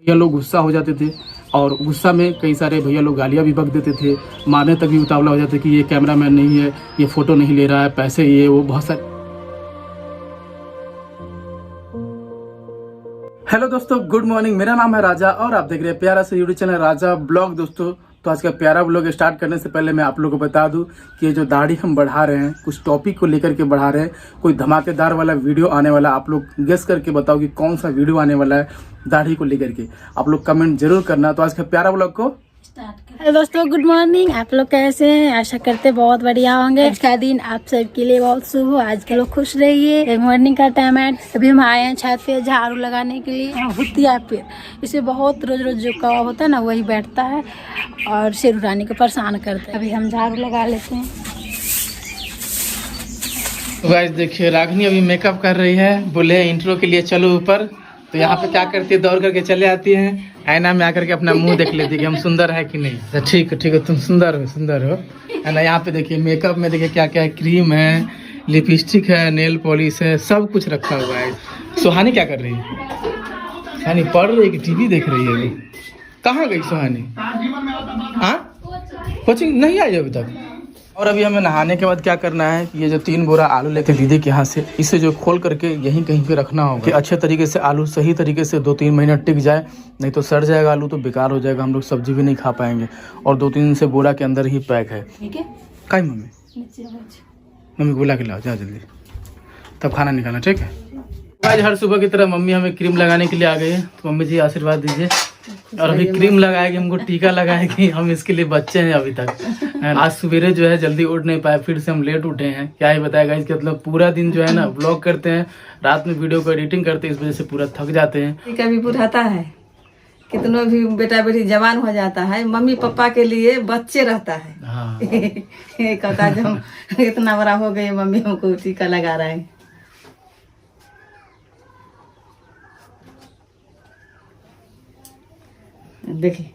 भैया लोग गुस्सा हो जाते थे और गुस्सा में कई सारे भैया लोग गालियाँ भी बक देते थे, मारने तक भी उतावला हो जाते कि ये कैमरामैन नहीं है, ये फ़ोटो नहीं ले रहा है, पैसे ये वो बहुत सारे। हेलो दोस्तों, गुड मॉर्निंग। मेरा नाम है राजा और आप देख रहे हैं प्यारा सा यूट्यूब चैनल राजा ब्लॉग। दोस्तों तो आज का प्यारा ब्लॉग स्टार्ट करने से पहले मैं आप लोगों को बता दूं कि ये जो दाढ़ी हम बढ़ा रहे हैं, कुछ टॉपिक को लेकर के बढ़ा रहे हैं। कोई धमाकेदार वाला वीडियो आने वाला, आप लोग गेस करके बताओ कि कौन सा वीडियो आने वाला है दाढ़ी को लेकर के। आप लोग कमेंट जरूर करना। तो आज का प्यारा ब्लॉग को हेलो दोस्तों, गुड मॉर्निंग। आप लोग कैसे हैं? आशा करते बहुत बढ़िया होंगे। आज का दिन आप सबके लिए बहुत शुभ हो। आज के लोग खुश रहिए। मॉर्निंग का टाइम है। अभी हम आए हैं छत पे झाड़ू लगाने के लिए। भूतिया पेड़, इसे बहुत रोज रोज जो कौवा होता है ना, वही बैठता है और शेर रानी को परेशान करता है। अभी हम झाड़ू लगा लेते हैं। गाइस देखिए, रागिनी अभी मेकअप कर रही है। बोले इंट्रो के लिए चलो ऊपर, तो यहाँ पे क्या करती है, दौड़ करके चले आती है, आईना में आकर के अपना मुंह देख लेती है कि हम सुंदर है कि नहीं। तो ठीक है तुम सुंदर हो है ना। यहाँ पे देखिए मेकअप में देखिए क्या क्या है, क्रीम है, लिपस्टिक है, नेल पॉलिश है, सब कुछ रखा हुआ है। सुहानी क्या कर रही है? सुहानी पढ़ रही है कि टीवी देख रही है? अभी कहाँ गई सुहानी? हाँ, कोचिंग नहीं आई अभी तक। और अभी हमें नहाने के बाद क्या करना है कि ये जो 3 बोरा आलू लेके दीदी के यहाँ से, इसे जो खोल करके यहीं कहीं पे रखना होगा कि अच्छे तरीके से आलू सही तरीके से 2-3 महीना टिक जाए, नहीं तो सड़ जाएगा आलू, तो बेकार हो जाएगा, हम लोग सब्जी भी नहीं खा पाएंगे। और 2-3 दिन से बोरा के अंदर ही पैक है। ठीक है काई मम्मी बोला के लाओ, जा जल्दी, तब खाना निकालना। ठीक है। आज हर सुबह की तरह मम्मी हमें क्रीम लगाने के लिए आ गई है, तो मम्मी जी आशीर्वाद दीजिए। और अभी क्रीम लगाएगी, हमको टीका लगाएगी। हम इसके लिए बच्चे हैं अभी तक। आज सवेरे जो है जल्दी उठ नहीं पाए, फिर से हम लेट उठे हैं। क्या ही बताएगा इसके, मतलब पूरा दिन जो है ना ब्लॉग करते हैं, रात में वीडियो को एडिटिंग करते हैं, इस वजह से पूरा थक जाते हैं। कभी बुढ़ाता है, कितनों भी बेटा बेटी जवान हो जाता है, मम्मी पापा के लिए बच्चे रहता है। हाँ। कहता जो इतना बड़ा हो गए, मम्मी हमको टीका लगा रहा है। देखिए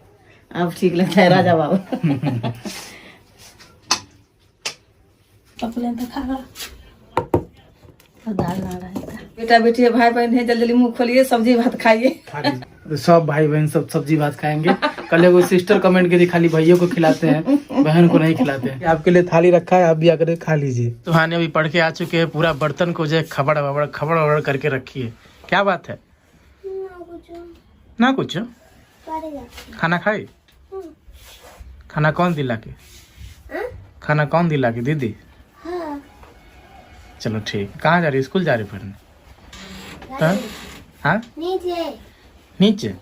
अब ठीक लगता है राजा बाबू। बेटा बेटी भाई बहन है, जल्दी मुंह खोलिए, सब्जी भात खाइए। सब भाई बहन सब सब्जी भात खाएंगे। कल एगो सिस्टर कमेंट की थी खाली भैया को खिलाते हैं, बहन को नहीं खिलाते हैं। आपके लिए थाली रखा है, आप भी आकर खा लीजिए। सुहानी अभी पढ़ के आ चुके हैं, पूरा बर्तन को जो है खबड़ बबड़ करके रखी है। क्या बात है? ना कुछ खाना खाई? खाना कौन दिला के? खाना कौन दिला के? दीदी। चलो ठीक। कहाँ जा रही? स्कूल जा रही पढ़ने? हाँ नीचे।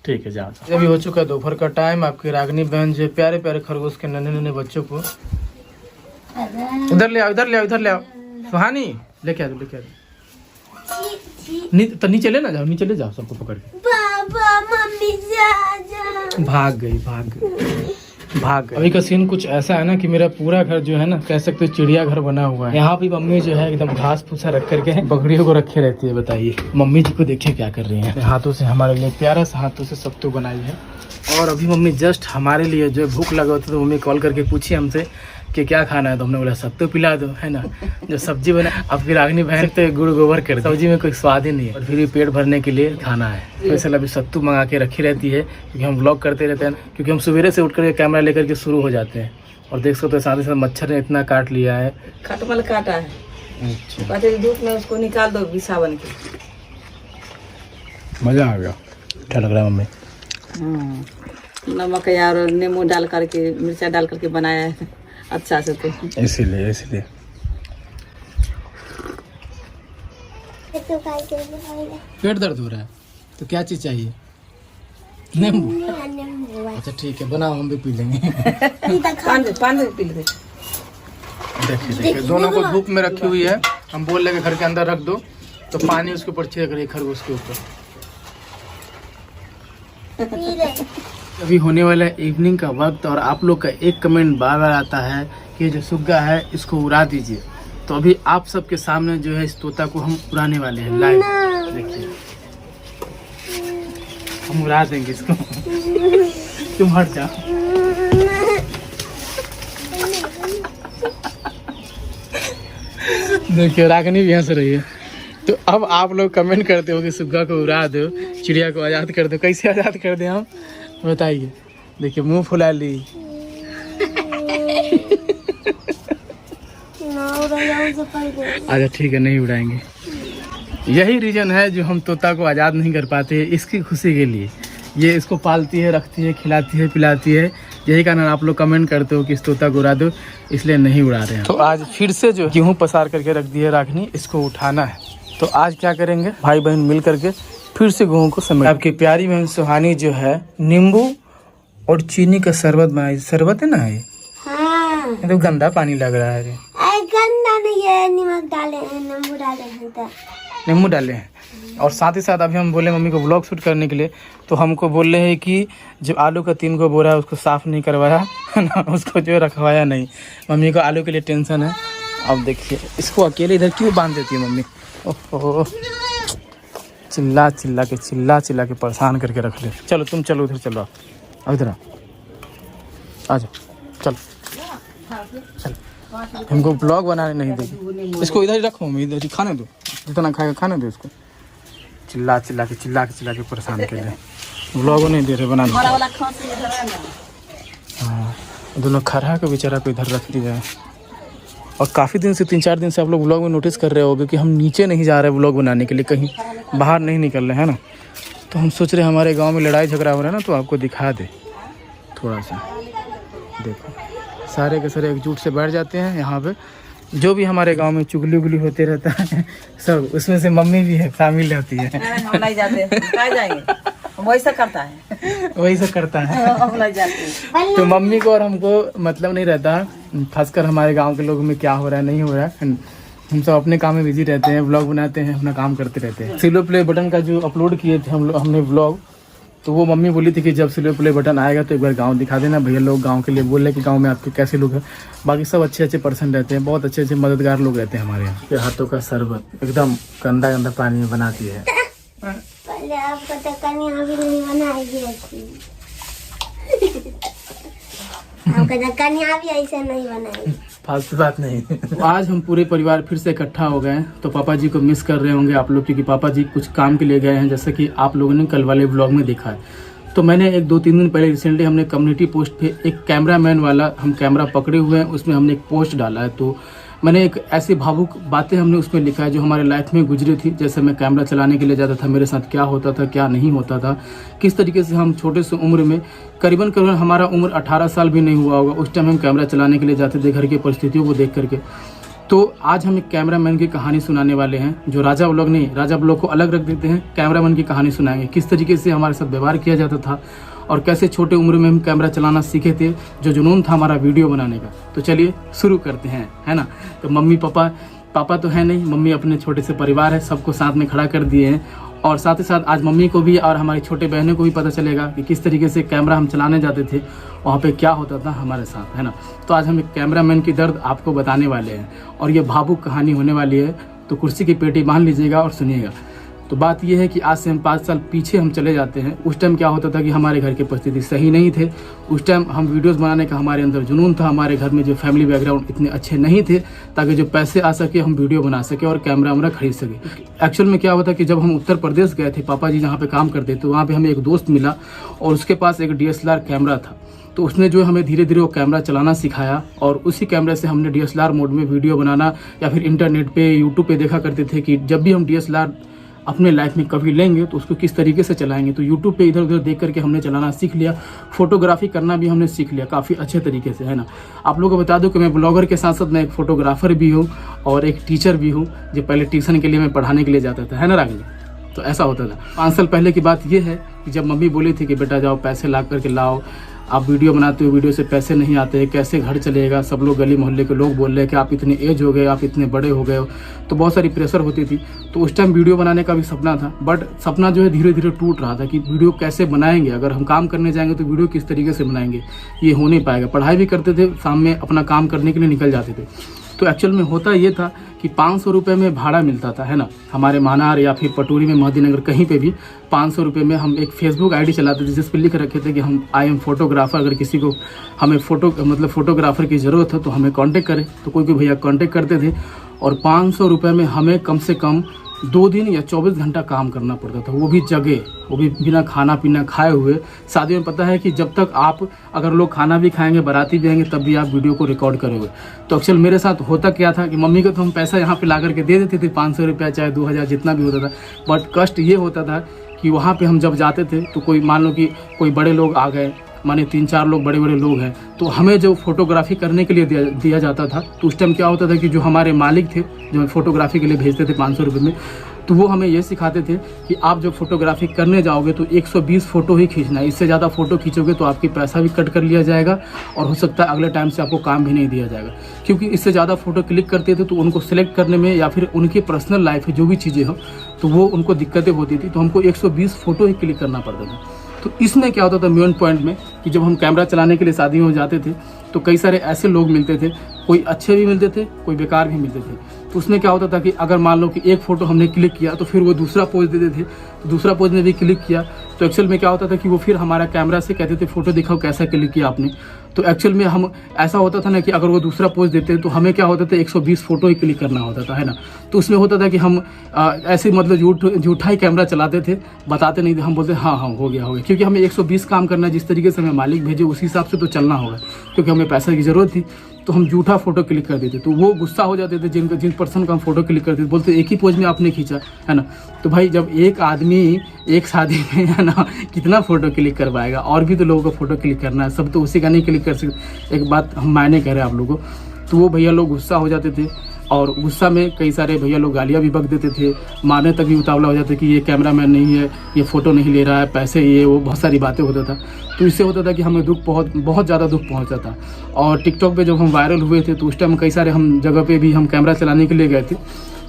ठीक है जाओ। अभी हो चुका है दोपहर का टाइम। आपकी रागिनी बहन जो प्यारे प्यारे खरगोश के नन्हे बच्चों को इधर ले आओ। सुहानी लेके आ। तो नीचे ले ना जाओ, नीचे ले जाओ सबको पकड़ के। पापा मम्मी जा। भाग गई। अभी का सीन कुछ ऐसा है ना कि मेरा पूरा घर जो है ना, कह सकते चिड़िया घर बना हुआ है। यहाँ भी मम्मी जो है एकदम घास फूसा रख करके बकरियों को रखे रहती है। बताइए मम्मी जी को देखिए क्या कर रही हैं। हाथों से हमारे लिए प्यारा सा हाथों से सत्तू बनाई है। और अभी मम्मी जस्ट हमारे लिए जो भूख लगा होता तो मम्मी कॉल करके पूछी हमसे कि क्या खाना है, तो हमने बोला सत्तू पिला दो, है ना। जो सब्जी बना, अब फिर रागिनी बहन तो गुड़ गोबर कर, सब्जी में कोई स्वाद ही नहीं है, और फिर भी पेट भरने के लिए खाना है। वैसे अभी सत्तू मंगा के रखी रहती है, क्योंकि हम व्लॉग करते रहते हैं, क्योंकि हम सवेरे से उठ कर कैमरा लेकर के शुरू हो जाते हैं। और देख सकते हो साथ ही साथ मच्छर ने इतना काट लिया है। खटमल काटा है। अच्छा, धूप में उसको निकाल दो बिछा बन के। मजा आ गया। क्या लग रहा है मम्मी? नमक और नींबू डाल करके, मिर्चा डाल करके बनाया है अच्छा से, तो इसलिए पेट दर्द हो रहा है तो क्या चीज चाहिए? नींबू। अच्छा ठीक है, बनाओ, हम भी पी लेंगे। पानी पी ले। देखिए दोनों को धूप में रखी हुई है। हम बोल रहे घर के अंदर रख दो, तो पानी उसके ऊपर छिड़क रही है, खरगोश के ऊपर। अभी होने वाला है इवनिंग का वक्त, और आप लोग का एक कमेंट बार बार आता है कि जो सुग्गा है इसको उड़ा दीजिए। तो अभी आप सबके सामने जो है इस तोता को हम उड़ाने वाले हैं लाइव। देखिए हम उड़ा देंगे इसको। तुम हट जाओ। देखिए रागिनी भी हंस रही है। तो अब आप लोग कमेंट करते हो कि सुग्गा को उड़ा दो, चिड़िया को आज़ाद कर दो। कैसे आज़ाद कर दें हम, बताइए। देखिए मुंह फुला ली। अच्छा ठीक है, नहीं उड़ाएंगे। यही रीज़न है जो हम तोता को आज़ाद नहीं कर पाते, इसकी खुशी के लिए। ये इसको पालती है, रखती है, खिलाती है, पिलाती है। यही कारण आप लोग कमेंट करते हो कि इस तोता को उड़ा दो, इसलिए नहीं उड़ा रहे हैं। तो आज फिर से जो गेहूँ पसार करके रख दी है राखनी, इसको उठाना है। तो आज क्या करेंगे, भाई बहन मिल करके फिर से गेहूँ को समेट। आपकी प्यारी बहन सुहानी जो है नींबू और चीनी का शरबत बनाई। शरबत है ना ये? हाँ। ये तो गंदा पानी लग रहा है। गंदा नहीं है, नमक डाले हैं, नींबू डाले हैं। नींबू डाले हैं। और साथ ही साथ अभी हम बोले मम्मी को व्लॉग शूट करने के लिए, तो हमको बोल रहे हैं कि जो आलू का 3 को बोरा है उसको साफ़ नहीं करवाया है ना, उसको जो रखवाया नहीं। मम्मी को आलू के लिए टेंशन है। अब देखिए इसको अकेले इधर क्यों बांध देती है मम्मी। ओहो, चिल्ला चिल्ला के परेशान करके रख ले। चलो तुम चलो उधर, चलो अब इधर आ जाओ, चलो चलो। हमको ब्लॉग बनाने नहीं देगी। इसको इधर ही रखो मम्मी, इधर ही खाने दो, जितना खाएगा खाने दो इसको। चिल्ला के परेशान कर रहे, ब्लॉग नहीं दे रहे बनाने। हाँ, दोनों खरा को बेचारा को इधर रख दिया है। और काफ़ी दिन से 3-4 दिन से आप लोग ब्लॉग में नोटिस कर रहे होगे कि हम नीचे नहीं जा रहे ब्लॉग बनाने के लिए, कहीं बाहर नहीं निकल रहे हैं ना। तो हम सोच रहे हमारे गांव में लड़ाई झगड़ा हो रहा है ना, तो आपको दिखा दे थोड़ा सा। देखो सारे के सारे एकजुट से बैठ जाते हैं यहाँ पे। जो भी हमारे गांव में चुगली उगली होते रहता है सब, उसमें से मम्मी भी है, शामिल रहती है। हम नहीं जाते, जाएंगे वैसा करता है, वैसा करता है। हम नहीं जाते। तो मम्मी को और हमको मतलब नहीं रहता, खासकर हमारे गांव के लोगों में क्या हो रहा है नहीं हो रहा है। हम सब अपने काम में बिजी रहते हैं, व्लॉग बनाते हैं, अपना काम करते रहते हैं। सिल्वर प्ले बटन का जो अपलोड किए थे हमने व्लॉग, तो वो मम्मी बोली थी कि जब सिल्वर प्ले बटन आएगा तो एक बार गांव दिखा देना। भैया लोग गांव के लिए बोल रहे कि गांव में आपके कैसे लोग हैं। बाकी सब अच्छे पर्सन रहते हैं, बहुत अच्छे मददगार लोग रहते हैं हमारे यहाँ। के हाथों का शरबत एकदम गंदा पानी में बनाती है। पहले आपको तो कन्या भी नहीं बनाएगी आपका तो कन्या भी ऐसे नहीं बनाएगी। फालतू बात नहीं। आज हम पूरे परिवार फिर से इकट्ठा हो गए, तो पापा जी को मिस कर रहे होंगे आप लोग, क्योंकि पापा जी कुछ काम के लिए गए हैं, जैसा कि आप लोगों ने कल वाले व्लॉग में देखा है। तो मैंने 1-2-3 दिन पहले रिसेंटली हमने कम्युनिटी पोस्ट पे एक कैमरामैन वाला हम कैमरा पकड़े हुए हैं, उसमें हमने एक पोस्ट डाला है। तो मैंने एक ऐसी भावुक बातें हमने उसमें लिखा है जो हमारे लाइफ में गुजरी थी। जैसे मैं कैमरा चलाने के लिए जाता था, मेरे साथ क्या होता था क्या नहीं होता था, किस तरीके से हम छोटे से उम्र में, करीबन हमारा उम्र 18 साल भी नहीं हुआ होगा, उस टाइम हम कैमरा चलाने के लिए जाते थे, घर की परिस्थितियों को देख करके। तो आज हम एक कैमरामैन की कहानी सुनाने वाले हैं, जो राजा व्लॉग नहीं, राजा व्लॉग को अलग रख देते हैं, कैमरामैन की कहानी सुनाएंगे। किस तरीके से हमारे साथ व्यवहार किया जाता था और कैसे छोटे उम्र में हम कैमरा चलाना सीखे थे, जो जुनून था हमारा वीडियो बनाने का। तो चलिए शुरू करते हैं, है ना। तो मम्मी पापा तो है नहीं, मम्मी अपने छोटे से परिवार है, सबको साथ में खड़ा कर दिए हैं। और साथ ही साथ आज मम्मी को भी और हमारी छोटे बहनों को भी पता चलेगा कि किस तरीके से कैमरा हम चलाने जाते थे, वहाँ पे क्या होता था हमारे साथ, है ना। तो आज हम एक कैमरामैन की दर्द आपको बताने वाले हैं और ये भावुक कहानी होने वाली है। तो कुर्सी की पेटी बांध लीजिएगा और सुनिएगा। तो बात यह है कि आज से हम 5 साल पीछे हम चले जाते हैं। उस टाइम क्या होता था कि हमारे घर की परिस्थिति सही नहीं थे। उस टाइम हम वीडियोस बनाने का हमारे अंदर जुनून था, हमारे घर में जो फैमिली बैकग्राउंड इतने अच्छे नहीं थे ताकि जो पैसे आ सके हम वीडियो बना सके और कैमरा वैमरा खरीद सके। एक्चुअल में क्या हुआ था कि जब हम उत्तर प्रदेश गए थे, पापा जी जहाँ पे काम करते थे, वहाँ पे हमें एक दोस्त मिला और उसके पास एक DSLR कैमरा था। तो उसने जो हमें धीरे धीरे वो कैमरा चलाना सिखाया और उसी कैमरे से हमने DSLR मोड में वीडियो बनाना, या फिर इंटरनेट पे यूट्यूब पे देखा करते थे कि जब भी हम DSLR अपने लाइफ में कभी लेंगे तो उसको किस तरीके से चलाएंगे। तो यूट्यूब पे इधर उधर देख करके हमने चलाना सीख लिया। फोटोग्राफी करना भी हमने सीख लिया काफ़ी अच्छे तरीके से, है ना। आप लोगों को बता दूं कि मैं ब्लॉगर के साथ साथ मैं एक फोटोग्राफर भी हूँ और एक टीचर भी हूँ, जो पहले ट्यूशन के लिए मैं पढ़ाने के लिए जाता था, है ना राघव। तो ऐसा होता था। 5 साल पहले की बात ये है कि जब मम्मी बोली थी कि बेटा जाओ पैसे ला करके लाओ, आप वीडियो बनाते हो, वीडियो से पैसे नहीं आते हैं, कैसे घर चलेगा, सब लोग गली मोहल्ले के लोग बोल रहे हैं कि आप इतने एज हो गए, आप इतने बड़े हो गए हो। तो बहुत सारी प्रेशर होती थी। तो उस टाइम वीडियो बनाने का भी सपना था, बट सपना जो है धीरे धीरे टूट रहा था कि वीडियो कैसे बनाएंगे, अगर हम काम करने जाएंगे तो वीडियो किस तरीके से बनाएंगे, ये हो नहीं पाएगा। पढ़ाई भी करते थे, शाम में अपना काम करने के लिए निकल जाते थे। तो एक्चुअल में होता ये था कि 500 रुपये में भाड़ा मिलता था, है ना। हमारे मानार या फिर पटोरी में, महदीनगर, कहीं पे भी 500 रुपये में हम एक फेसबुक आईडी चलाते थे जिस पर लिख रखे थे कि हम आई एम फोटोग्राफर। अगर किसी को हमें फोटोग्राफर की ज़रूरत है तो हमें कांटेक्ट करें। तो कोई भैया कांटेक्ट करते थे और 500 रुपये में हमें कम से कम 2 दिन या 24 घंटा काम करना पड़ता था, वो भी जगह, वो भी बिना खाना पीना खाए हुए। शादी में पता है कि जब तक आप अगर लोग खाना भी खाएंगे, बाराती भी आएंगे, तब भी आप वीडियो को रिकॉर्ड करोगे। तो एक्चुअल मेरे साथ होता क्या था कि मम्मी को तो हम पैसा यहाँ पे ला करके दे देते थे, 500 रुपया चाहे 2000 जितना भी होता था। बट कष्ट ये होता था कि वहाँ पे हम जब जाते थे तो कोई मान लो कि कोई बड़े लोग आ गए, माने 3-4 लोग बड़े बड़े लोग हैं, तो हमें जो फोटोग्राफी करने के लिए दिया जाता था, तो उस टाइम क्या होता था कि जो हमारे मालिक थे जो फोटोग्राफी के लिए भेजते थे 500 रुपये में, तो वो हमें ये सिखाते थे कि आप जब फोटोग्राफी करने जाओगे तो 120 फ़ोटो ही खींचना है। इससे ज़्यादा फ़ोटो खींचोगे तो आपकी पैसा भी कट कर लिया जाएगा और हो सकता है अगले टाइम से आपको काम भी नहीं दिया जाएगा, क्योंकि इससे ज़्यादा फ़ोटो क्लिक करते थे तो उनको सिलेक्ट करने में या फिर उनकी पर्सनल लाइफ है जो भी चीज़ें हो तो वो उनको दिक्कतें होती थी। तो हमको 120 फ़ोटो ही क्लिक करना पड़ता था। तो इसमें क्या होता था मेन पॉइंट में कि जब हम कैमरा चलाने के लिए शादी में जाते थे तो कई सारे ऐसे लोग मिलते थे, कोई अच्छे भी मिलते थे, कोई बेकार भी मिलते थे। तो उसमें क्या होता था कि अगर मान लो कि एक फ़ोटो हमने क्लिक किया तो फिर वो दूसरा पोज देते थे, तो दूसरा पोज में भी क्लिक किया तो एक्चुअल में क्या होता था कि वो फिर हमारा कैमरा से कहते थे फ़ोटो दिखाओ कैसा क्लिक किया आपने। तो एक्चुअल में हम ऐसा होता था ना कि अगर वो दूसरा पोज देते तो हमें क्या होता था 120 फ़ोटो ही क्लिक करना होता था, है ना। तो उसमें होता था कि हम ऐसे मतलब झूठा ही कैमरा चलाते थे, बताते नहीं थे, हम बोलते हाँ हो गया, क्योंकि हमें 120 काम करना है, जिस तरीके से हमें मालिक भेजे उस हिसाब से तो चलना होगा, क्योंकि हमें पैसे की ज़रूरत थी। तो हम झूठा फ़ोटो क्लिक कर देते, तो वो गुस्सा हो जाते थे जिन पर्सन का हम फ़ोटो क्लिक करते थे, बोलते एक ही पोज में आपने खींचा, है ना। तो भाई जब एक आदमी एक शादी में, है ना, कितना फ़ोटो क्लिक करवाएगा, और भी तो लोगों का फ़ोटो क्लिक करना है, सब तो उसी का नहीं क्लिक कर सकते। एक बात हम मायने कह रहे हैं आप लोगों को। तो वो भैया लोग गुस्सा हो जाते थे और गुस्सा में कई सारे भैया लोग गालियाँ भी बक देते थे, मारने तक भी उतावला हो जाते कि ये कैमरामैन नहीं है, ये फ़ोटो नहीं ले रहा है, पैसे ये वो, बहुत सारी बातें होता था। तो इससे होता था कि हमें दुख बहुत ज़्यादा दुख पहुंचता था। और टिकटॉक पे जब हम वायरल हुए थे तो उस टाइम कई सारे हम जगह पे भी हम कैमरा चलाने के लिए गए थे,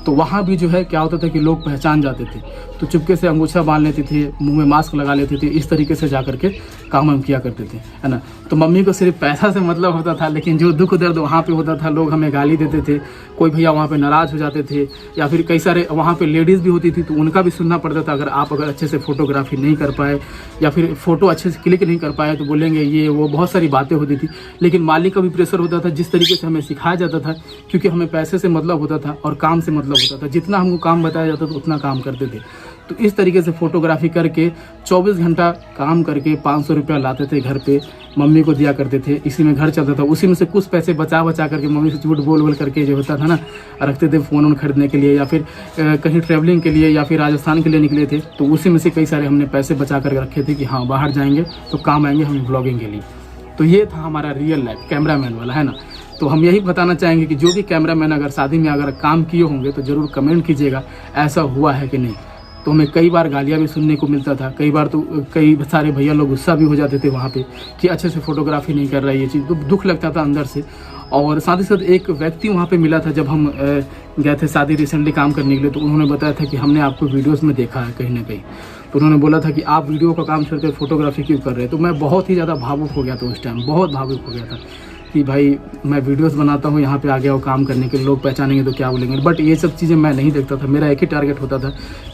तो वहाँ भी जो है क्या होता था कि लोग पहचान जाते थे, तो चुपके से अंगूछा बांध लेते थे, मुंह में मास्क लगा लेते थे, इस तरीके से जा करके काम हम किया करते थे, है ना। तो मम्मी को सिर्फ पैसा से मतलब होता था, लेकिन जो दुख दर्द वहाँ पे होता था, लोग हमें गाली देते थे, कोई भैया वहाँ पे नाराज़ हो जाते थे, या फिर कई सारे वहाँ पे लेडीज़ भी होती थी तो उनका भी सुनना पड़ता था। अगर अच्छे से फोटोग्राफी नहीं कर पाए या फिर फ़ोटो अच्छे से क्लिक नहीं कर पाए तो बोलेंगे ये वो, बहुत सारी बातें होती थी। लेकिन मालिक का भी प्रेशर होता था, जिस तरीके से हमें सिखाया जाता था, क्योंकि हमें पैसे से मतलब होता था और काम से मतलब होता था, जितना हमको काम बताया जाता था उतना काम करते थे। तो इस तरीके से फोटोग्राफी करके 24 घंटा काम करके 500 रुपया लाते थे, घर पे मम्मी को दिया करते थे, इसी में घर चलता था। उसी में से कुछ पैसे बचा करके मम्मी से झूठ बोल करके जो होता था ना, रखते थे फ़ोन खरीदने के लिए, या फिर कहीं ट्रैवलिंग के लिए, या फिर राजस्थान के लिए निकले थे, तो उसी में से कई सारे हमने पैसे बचा करके रखे थे कि हाँ बाहर जाएंगे तो काम आएंगे हमें ब्लॉगिंग के लिए। तो ये था हमारा रियल लाइफ कैमरामैन वाला, है ना। तो हम यही बताना चाहेंगे कि जो भी कैमरामैन अगर शादी में अगर काम किए होंगे तो ज़रूर कमेंट कीजिएगा ऐसा हुआ है कि नहीं। तो हमें कई बार गालियाँ भी सुनने को मिलता था, कई बार तो कई सारे भैया लोग गुस्सा भी हो जाते थे वहाँ पे कि अच्छे से फोटोग्राफी नहीं कर रहा है, ये चीज़ तो दुख लगता था अंदर से। और साथ ही साथ एक व्यक्ति वहाँ पे मिला था जब हम गए थे शादी रिसेंटली काम करने के लिए, तो उन्होंने बताया था कि हमने आपको वीडियोस में देखा है कहीं ना कहीं। तो उन्होंने बोला था कि आप वीडियो का काम छोड़कर फोटोग्राफी क्यों कर रहे हैं। तो मैं बहुत ही ज़्यादा भावुक हो गया था उस टाइम, बहुत भावुक हो गया था कि भाई मैं वीडियोस बनाता हूँ, यहाँ पे आ गया हो काम करने के लिए, लोग पहचानेंगे तो क्या बोलेंगे। बट ये सब चीज़ें मैं नहीं देखता था, मेरा एक ही टारगेट होता था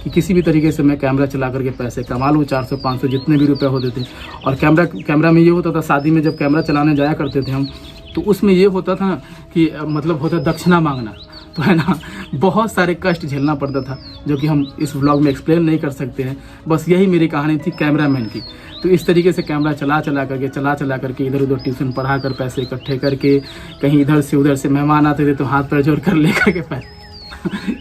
कि किसी भी तरीके से मैं कैमरा चला करके पैसे कमा लूँ, 400-500 जितने भी रुपए होते थे। और कैमरा में ये होता था, शादी में जब कैमरा चलाने जाया करते थे हम, तो उसमें ये होता था कि मतलब होता दक्षिणा मांगना, तो है ना, बहुत सारे कष्ट झेलना पड़ता था जो कि हम इस व्लॉग में एक्सप्लेन नहीं कर सकते हैं। बस यही मेरी कहानी थी कैमरामैन की। तो इस तरीके से कैमरा चला करके इधर उधर ट्यूशन पढ़ा कर पैसे इकट्ठे करके, कहीं इधर से उधर से मेहमान आते थे तो हाथ पैर जोड़ कर ले करके पैसे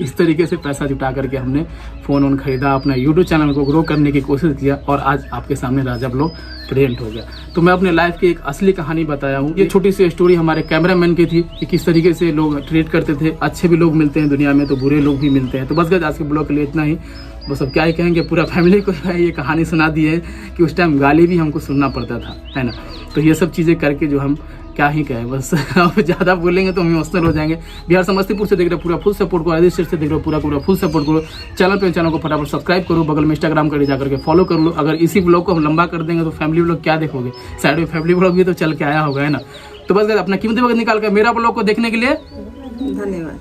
इस तरीके से पैसा जुटा करके हमने फ़ोन खरीदा, अपना यूट्यूब चैनल को ग्रो करने की कोशिश किया, और आज आपके सामने राजा ब्लॉग प्रेजेंट हो गया। तो मैं अपने लाइफ की एक असली कहानी बताया हूँ। ये छोटी सी स्टोरी हमारे कैमरामैन की थी कि किस तरीके से लोग ट्रीट करते थे। अच्छे भी लोग मिलते हैं दुनिया में तो बुरे लोग भी मिलते हैं। तो बस गाइस आज के ब्लॉग के लिए इतना ही। बस अब क्या ही कहेंगे, पूरा फैमिली को ये कहानी सुना दी है कि उस टाइम गाली भी हमको सुनना पड़ता था, है ना। तो ये सब चीज़ें करके जो हम क्या ही कहें, बस अब ज़्यादा बोलेंगे तो हम इमोशनल हो जाएंगे। बिहार समस्तीपुर से देख रहे पूरा फुल सपोर्ट करो, स्टेट से देख रहे पूरा फुल सपोर्ट करो। चैनल को फटाफट सब्सक्राइब करो, बगल में इंस्टाग्राम कर जाकर के फॉलो कर लो। अगर इसी ब्लॉग को हम लंबा कर देंगे तो फैमिली ब्लॉग क्या देखोगे, साइड में फैमिली ब्लॉग भी तो चल के आया होगा, है ना। तो बस अपना कीमती वक्त निकाल कर मेरा ब्लॉग को देखने के लिए धन्यवाद।